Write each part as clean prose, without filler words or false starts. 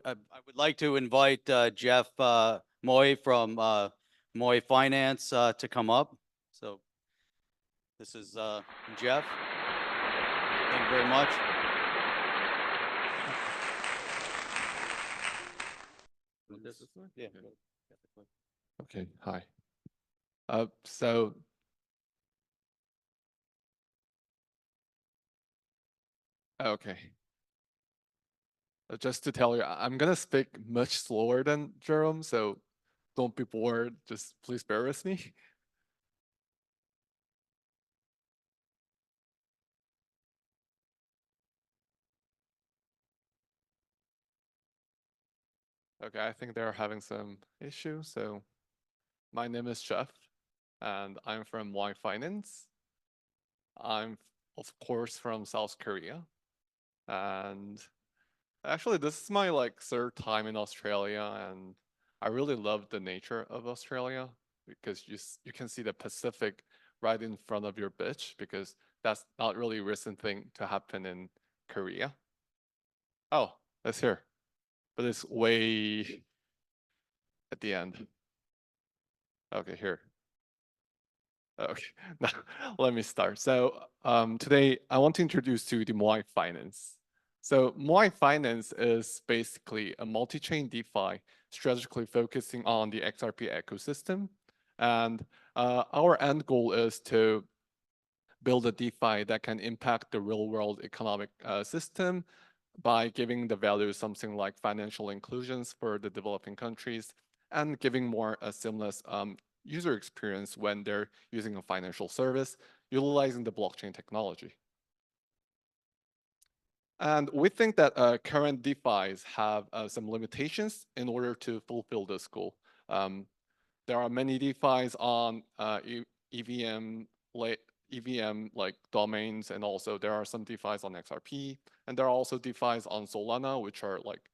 I would like to invite Jeff Moai from Moai Finance to come up. So this is Jeff. Thank you very much. This one? Yeah. Okay, hi. Okay. Just to tell you, I'm gonna speak much slower than Jerome, so don't be bored. Just please bear with me. Okay, I think they're having some issues. So my name is Jeff, and I'm from Moai Finance. I'm, of course, from South Korea. And actually, this is my third time in Australia, and I really love the nature of Australia because you can see the Pacific right in front of your beach, because that's not really a recent thing to happen in Korea. Oh, that's here, but it's way at the end. Okay, here. Okay, now let me start. So today I want to introduce to you the Moai Finance. So Moai Finance is basically a multi-chain DeFi strategically focusing on the XRP ecosystem. And our end goal is to build a DeFi that can impact the real world economic system by giving the value something like financial inclusions for the developing countries and giving more a seamless user experience when they're using a financial service, utilizing the blockchain technology. And we think that current DeFis have some limitations in order to fulfill this goal. There are many DeFis on EVM like domains, and also there are some DeFis on XRP, and there are also DeFis on Solana, which are like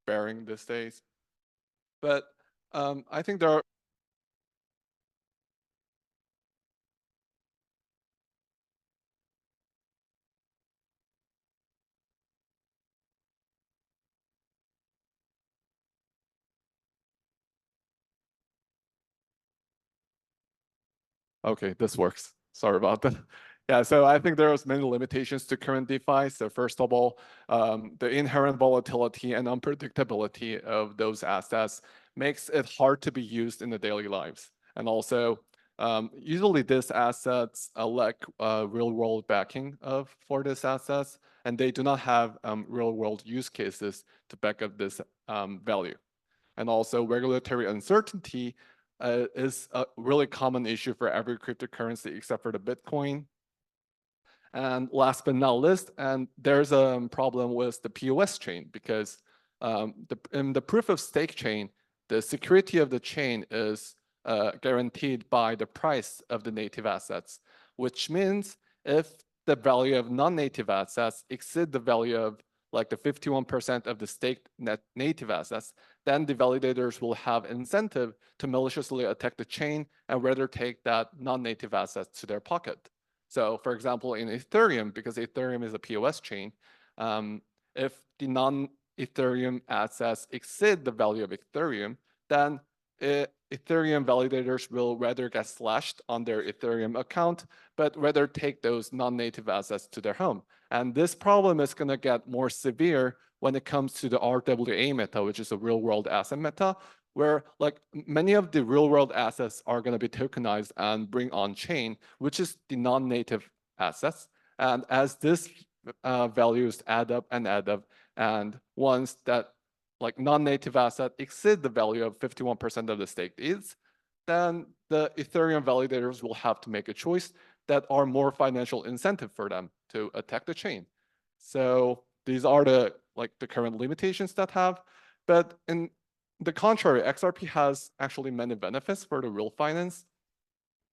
bearing these days. But I think there are Okay, this works. Sorry about that. Yeah, so I think there are many limitations to current DeFi. So first of all, the inherent volatility and unpredictability of those assets makes it hard to be used in the daily lives. And also, usually these assets lack real-world backing for these assets, and they do not have real-world use cases to back up this value. And also, regulatory uncertainty is a really common issue for every cryptocurrency except for the Bitcoin. And last but not least, and there's a problem with the POS chain, because in the proof of stake chain, the security of the chain is guaranteed by the price of the native assets, which means if the value of non-native assets exceed the value of like the 51% of the staked native assets, then the validators will have incentive to maliciously attack the chain and rather take that non-native assets to their pocket. So for example, in Ethereum, because Ethereum is a POS chain, if the non-Ethereum assets exceed the value of Ethereum, then Ethereum validators will rather get slashed on their Ethereum account, but rather take those non-native assets to their home. And this problem is going to get more severe when it comes to the RWA meta, which is a real-world asset meta, where like many of the real-world assets are going to be tokenized and bring on-chain, which is the non-native assets. And as this values add up, and once that like non-native asset exceed the value of 51% of the staked ETH, then the Ethereum validators will have to make a choice that are more financial incentive for them to attack the chain. So these are the current limitations that have, but in the contrary, XRP has actually many benefits for the real finance.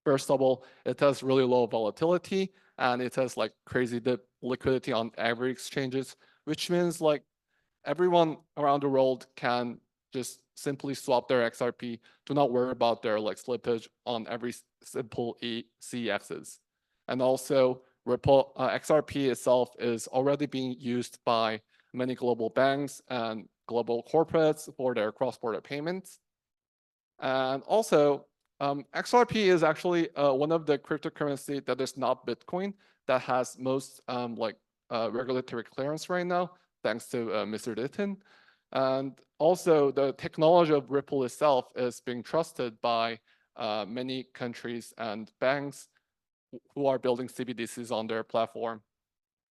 First of all, it has really low volatility, and it has like crazy liquidity on every exchanges, which means like everyone around the world can just simply swap their XRP, do not worry about their like slippage on every simple CEXs. And also XRP itself is already being used by many global banks, and global corporates for their cross-border payments. And also, XRP is actually one of the cryptocurrency that is not Bitcoin that has most regulatory clearance right now, thanks to Mr. Ditton. And also, the technology of Ripple itself is being trusted by many countries and banks who are building CBDCs on their platform.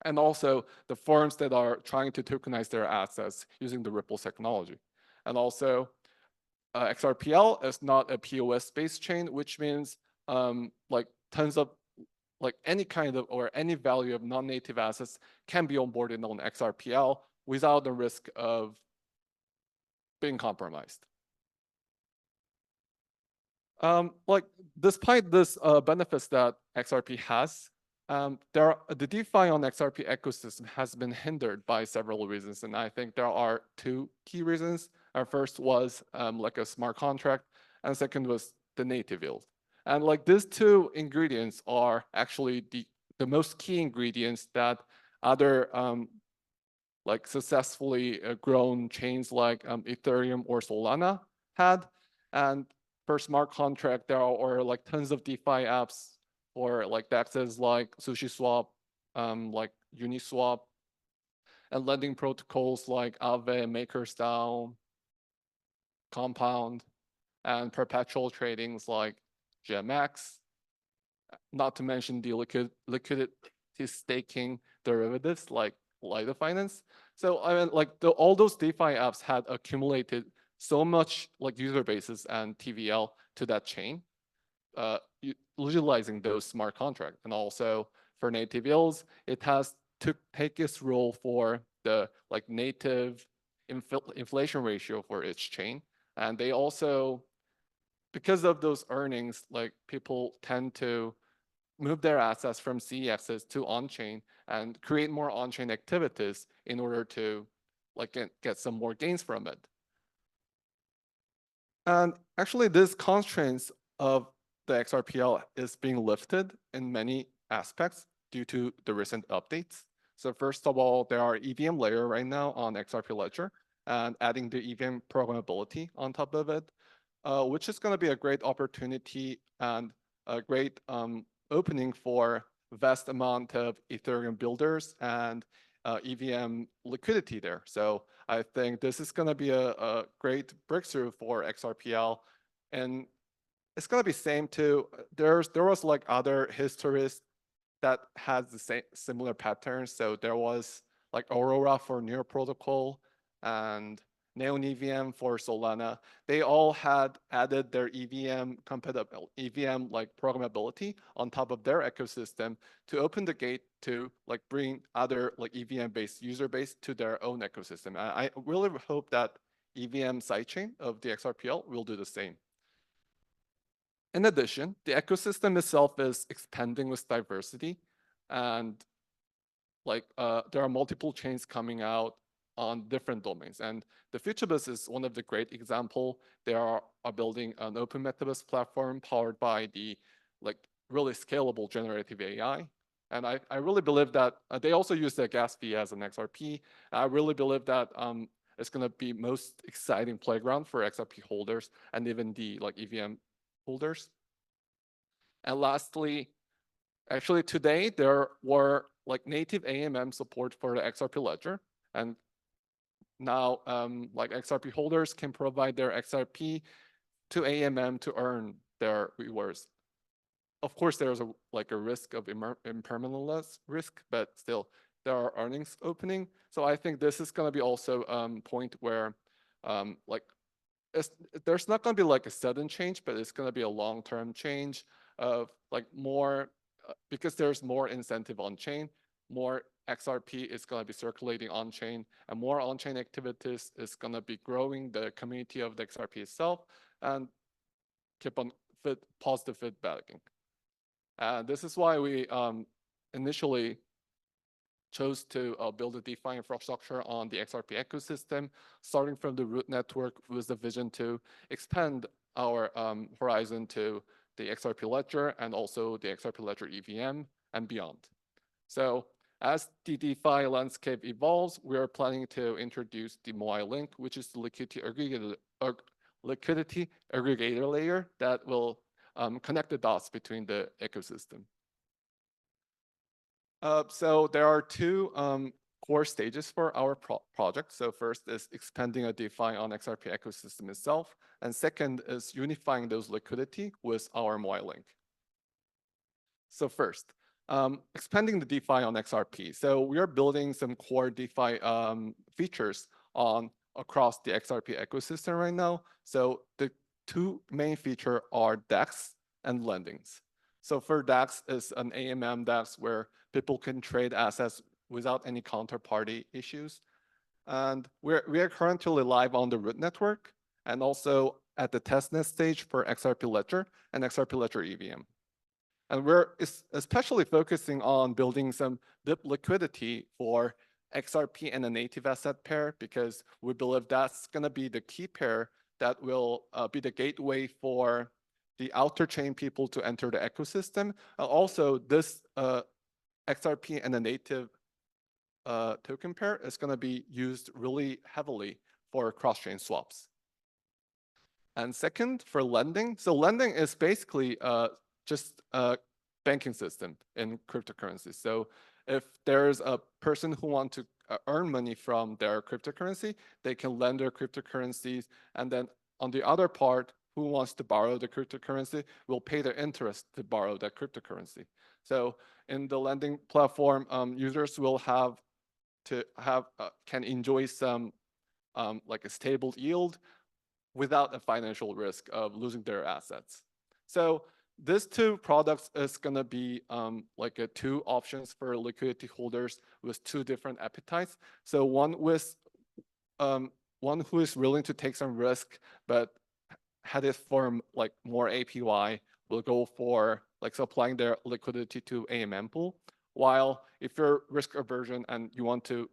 And also the firms that are trying to tokenize their assets using the Ripple technology. And also, XRPL is not a POS-based chain, which means tons of any kind of or any value of non-native assets can be onboarded on XRPL without the risk of being compromised. Despite this benefits that XRP has, the DeFi on XRP ecosystem has been hindered by several reasons, and I think there are two key reasons. Our first was like a smart contract, and second was the native yield. And these two ingredients are actually the most key ingredients that other successfully grown chains like Ethereum or Solana had. And for smart contract, there are tons of DeFi apps or DEXs like SushiSwap, Uniswap, and lending protocols like Aave, MakerDAO, Compound, and perpetual tradings like GMX, not to mention the liquidity staking derivatives like Moai Finance. So I mean, all those DeFi apps had accumulated so much user bases and TVL to that chain, utilizing those smart contracts. And also for native yields, it has to take its role for the native inflation ratio for each chain. And they also, because of those earnings, people tend to move their assets from CEXs to on-chain and create more on-chain activities in order to get some more gains from it. And actually, these constraints of the XRPL is being lifted in many aspects due to the recent updates. So first of all, there are EVM layer right now on XRP Ledger, and adding the EVM programmability on top of it, which is going to be a great opportunity and a great opening for vast amount of Ethereum builders and EVM liquidity there. So I think this is going to be a great breakthrough for XRPL, and it's going to be same too. There was other histories that has the same similar patterns. So there was Aurora for Near Protocol and Neon EVM for Solana. They all had added their EVM compatible EVM programmability on top of their ecosystem to open the gate to bring other EVM based user base to their own ecosystem. I really hope that EVM sidechain of the XRPL will do the same. In addition, the ecosystem itself is expanding with diversity, and there are multiple chains coming out on different domains. And the FutureBus is one of the great example. They are building an open metaverse platform powered by the really scalable generative AI. And I really believe that they also use the gas fee as an XRP. I really believe that it's going to be most exciting playground for XRP holders and even the EVM holders. And lastly, actually today there were native AMM support for the XRP Ledger, and now XRP holders can provide their XRP to AMM to earn their rewards. Of course, there's a risk of impermanence risk, but still there are earnings opening. So I think this is going to be also point where there's not going to be a sudden change, but it's going to be a long-term change of more because there's more incentive on chain, more XRP is going to be circulating on chain, and more on chain activities is going to be growing the community of the XRP itself and keep on positive feedbacking. This is why we initially chose to build a DeFi infrastructure on the XRP ecosystem, starting from the root network with the vision to expand our horizon to the XRP Ledger and also the XRP Ledger EVM and beyond. So As the DeFi landscape evolves, we are planning to introduce the Moai Link, which is the liquidity aggregator layer that will connect the dots between the ecosystem. So there are two core stages for our project. So first is expanding a DeFi on XRP ecosystem itself. And second is unifying those liquidity with our Moai Link. So first, expanding the DeFi on XRP. So we are building some core DeFi features across the XRP ecosystem right now. So the two main features are DEX and lendings. So for DEX is an AMM DEX where people can trade assets without any counterparty issues. And we are currently live on the root network and also at the testnet stage for XRP Ledger and XRP Ledger EVM. And we're especially focusing on building some DIP liquidity for XRP and a native asset pair because we believe that's going to be the key pair that will be the gateway for the outer chain people to enter the ecosystem. Also, this XRP and a native token pair is going to be used really heavily for cross-chain swaps. And second, for lending. So lending is basically just a banking system in cryptocurrency. So if there's a person who wants to earn money from their cryptocurrency, they can lend their cryptocurrencies. And then on the other part, who wants to borrow the cryptocurrency will pay the interest to borrow that cryptocurrency. So in the lending platform, users will can enjoy some like a stable yield without a financial risk of losing their assets. So these two products is going to be like two options for liquidity holders with two different appetites. So one who is willing to take some risk but headed for like more APY will go for like supplying their liquidity to AMM pool. While if you're risk aversion and you want to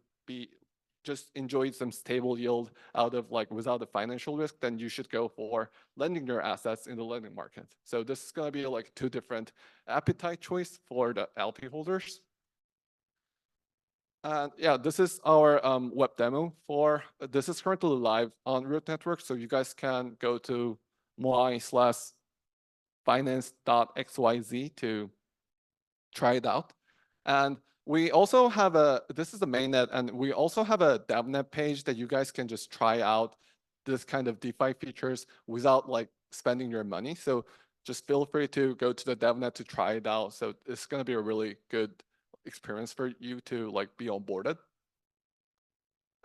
just enjoy some stable yield out of like without the financial risk, then you should go for lending your assets in the lending market. So this is going to be like two different appetite choice for the LP holders. And yeah, this is our web demo this is currently live on Root Network. So you guys can go to moai/finance.xyz to try it out. And we also have this is the mainnet, and we also have a devnet page that you guys can just try out this kind of DeFi features without like spending your money. So just feel free to go to the devnet to try it out. So it's going to be a really good experience for you to like be onboarded.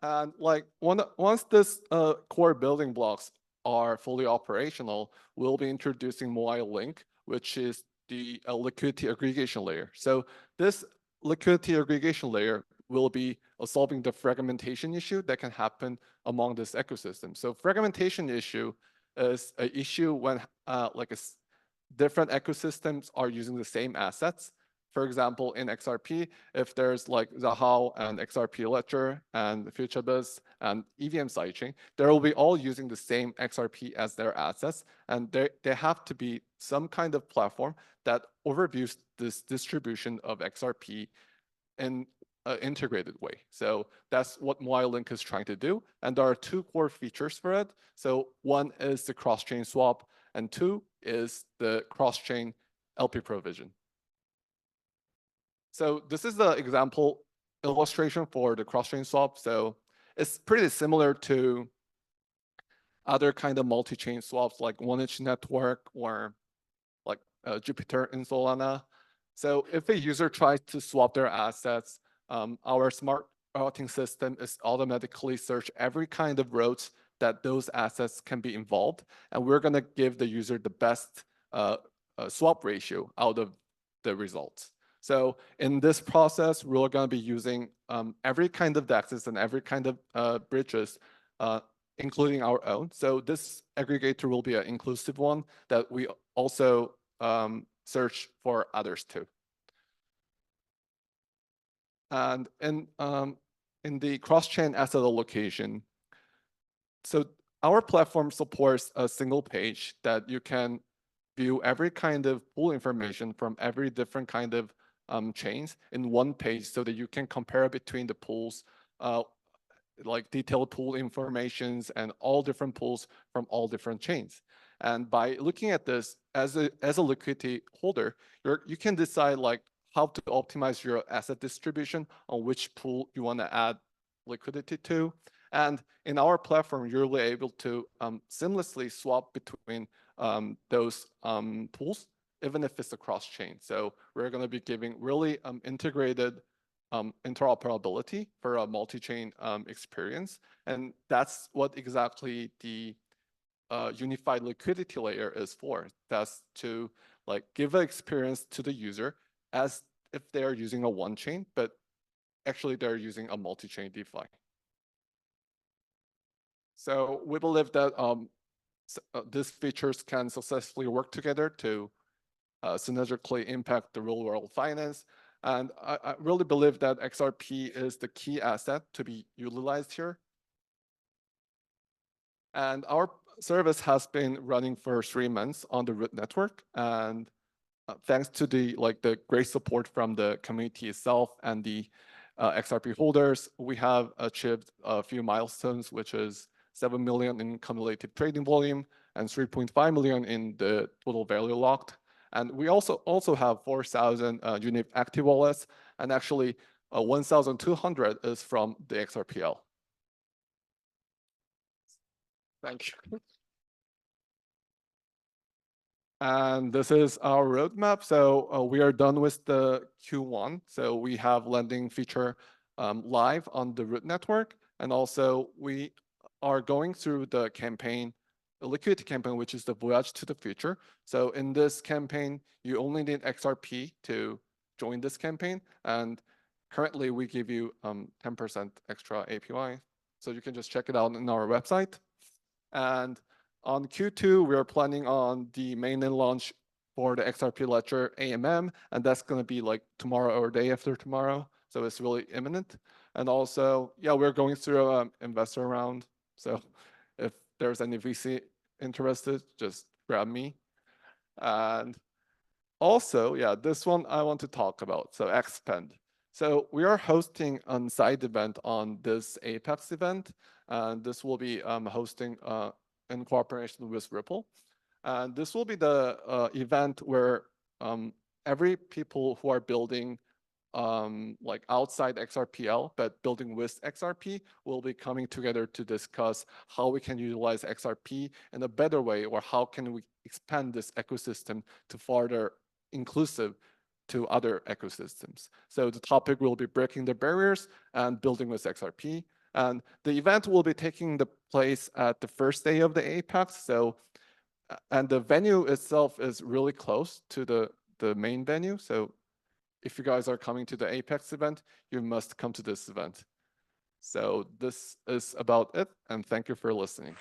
And like once this core building blocks are fully operational, we'll be introducing Moai Link, which is the liquidity aggregation layer. So this liquidity aggregation layer will be solving the fragmentation issue that can happen among this ecosystem. So fragmentation issue is an issue when different ecosystems are using the same assets. For example, in XRP, if there's like Zahao and XRP Ledger and FutureBiz and EVM sidechain, they will be all using the same XRP as their assets. And they have to be some kind of platform that overviews this distribution of XRP in an integrated way. So that's what Moai Link is trying to do. And there are two core features for it. So one is the cross-chain swap, and two is the cross-chain LP provision. So this is the example illustration for the cross-chain swap. So it's pretty similar to other kind of multi-chain swaps like 1inch network or like Jupiter in Solana. So if a user tries to swap their assets, our smart routing system is automatically search every kind of routes that those assets can be involved. And we're going to give the user the best swap ratio out of the results. So in this process, we're going to be using every kind of DEXs and every kind of bridges, including our own. So this aggregator will be an inclusive one that we also search for others too. And in the cross-chain asset allocation, so our platform supports a single page that you can view every kind of pool information from every different kind of chains in one page so that you can compare between the pools, like detailed pool informations and all different pools from all different chains. And by looking at this as a liquidity holder, you can decide like how to optimize your asset distribution on which pool you want to add liquidity to. And in our platform, you're really able to seamlessly swap between those pools, even if it's a cross chain. So we're going to be giving really integrated interoperability for a multi-chain experience. And that's what exactly the unified liquidity layer is for. That's to like give an experience to the user as if they're using a one chain, but actually they're using a multi-chain DeFi. So we believe that these features can successfully work together to synergistically impact the real world finance. And I really believe that XRP is the key asset to be utilized here. And our service has been running for 3 months on the root network. And thanks to the great support from the community itself and the XRP holders, we have achieved a few milestones, which is 7 million in cumulative trading volume and 3.5 million in the total value locked. And we also have 4,000 unique active wallets, and actually 1,200 is from the XRPL. Thank you. And this is our roadmap. So we are done with the Q1. So we have lending feature live on the root network. And also we are going through the campaign, the liquidity campaign, which is the voyage to the future. So in this campaign, you only need XRP to join this campaign. And currently we give you 10% extra APY. So you can just check it out on our website. And on Q2, we are planning on the mainnet launch for the XRP Ledger AMM, and that's going to be like tomorrow or day after tomorrow. So it's really imminent. And also, yeah, we're going through an investor round. So if there's any VC interested, just grab me. And also, yeah, this one I want to talk about. So Xpend. So we are hosting a side event on this Apex event, and this will be hosting in cooperation with Ripple. And this will be the event where every people who are building like outside XRPL, but building with XRP will be coming together to discuss how we can utilize XRP in a better way, or how can we expand this ecosystem to further inclusive to other ecosystems. So the topic will be breaking the barriers and building with XRP. And the event will be taking the place at the first day of the Apex. So, and the venue itself is really close to the main venue. So if you guys are coming to the Apex event, you must come to this event. So this is about it, and thank you for listening.